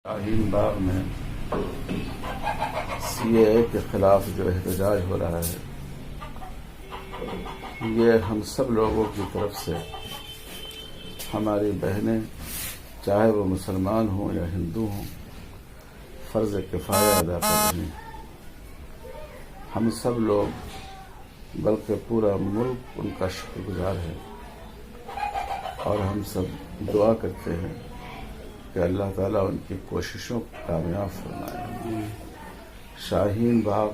شاہین باغ میں سی اے اے کے خلاف جو احتجاج ہو رہا ہے، یہ ہم سب لوگوں کی طرف سے ہماری بہنیں، چاہے وہ مسلمان ہوں یا ہندو ہوں، فرض کفایہ ادا کر رہی ہیں۔ ہم سب لوگ بلکہ پورا ملک ان کا شکر گزار ہے، اور ہم سب دعا کرتے ہیں کہ اللہ تعالیٰ ان کی کوششوں کو کامیاب فرمائے۔ شاہین باغ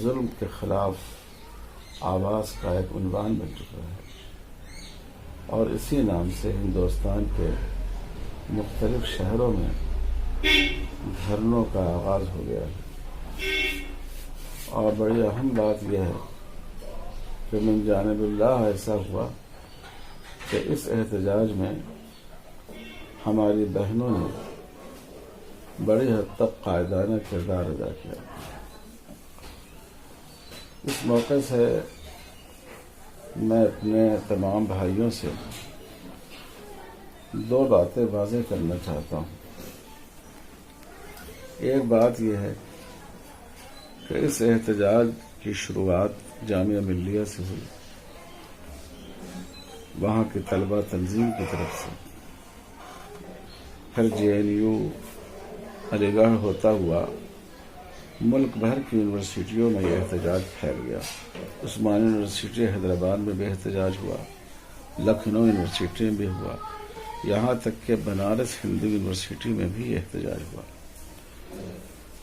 ظلم کے خلاف آواز کا ایک عنوان بن چکا ہے، اور اسی نام سے ہندوستان کے مختلف شہروں میں دھرنوں کا آغاز ہو گیا ہے۔ اور بڑی اہم بات یہ ہے کہ من جانب اللہ ایسا ہوا کہ اس احتجاج میں ہماری بہنوں نے بڑی حد تک قائدانہ کردار ادا کیا۔ اس موقع سے میں اپنے تمام بھائیوں سے دو باتیں واضح کرنا چاہتا ہوں۔ ایک بات یہ ہے کہ اس احتجاج کی شروعات جامعہ ملیہ سے ہوئی، وہاں کی طلبہ تنظیم کی طرف سے، پھر جے این یو علی گڑھ ہوتا ہوا ملک بھر کی یونیورسٹیوں میں یہ احتجاج پھیل گیا۔ عثمانی یونیورسٹی حیدرآباد میں بھی احتجاج ہوا، لکھنؤ یونیورسٹی میں بھی ہوا، یہاں تک کہ بنارس ہندو یونیورسٹی میں بھی احتجاج ہوا۔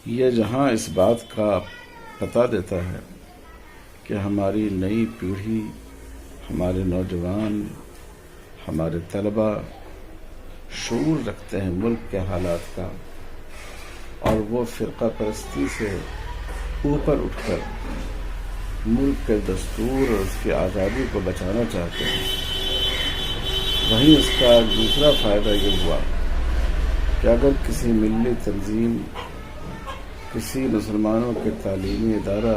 یہ جہاں اس بات کا پتہ دیتا ہے کہ ہماری نئی پیڑھی، ہمارے نوجوان، ہمارے طلبہ شعور رکھتے ہیں ملک کے حالات کا، اور وہ فرقہ پرستی سے اوپر اٹھ کر ملک کے دستور اور اس کی آزادی کو بچانا چاہتے ہیں۔ وہیں اس کا دوسرا فائدہ یہ ہوا کہ اگر کسی ملی تنظیم، کسی مسلمانوں کے تعلیمی ادارہ،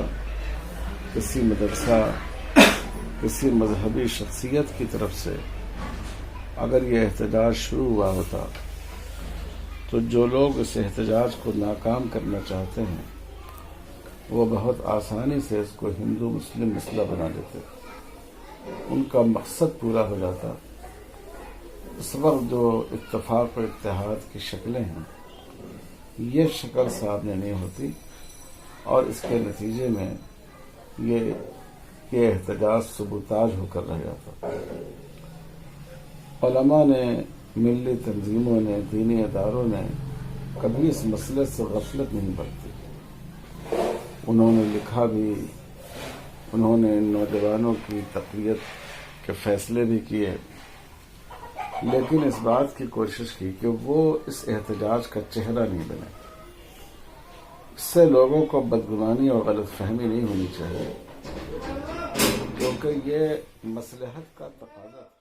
کسی مدرسہ، کسی مذہبی شخصیت کی طرف سے اگر یہ احتجاج شروع ہوا ہوتا تو جو لوگ اس احتجاج کو ناکام کرنا چاہتے ہیں وہ بہت آسانی سے اس کو ہندو مسلم مسئلہ بنا دیتے، ان کا مقصد پورا ہو جاتا۔ اس وقت جو اتفاق و اتحاد کی شکلیں ہیں، یہ شکل سامنے نہیں ہوتی، اور اس کے نتیجے میں یہ احتجاج سبوتاژ ہو کر رہ جاتا۔ علماء نے، ملی تنظیموں نے، دینی اداروں نے کبھی اس مسئلے سے غفلت نہیں برتی۔ انہوں نے لکھا بھی، انہوں نے نوجوانوں کی تقویت کے فیصلے بھی کیے، لیکن اس بات کی کوشش کی کہ وہ اس احتجاج کا چہرہ نہیں بنے۔ اس سے لوگوں کو بدگمانی اور غلط فہمی نہیں ہونی چاہیے، کیونکہ یہ مصلحت کا تقاضا تھا۔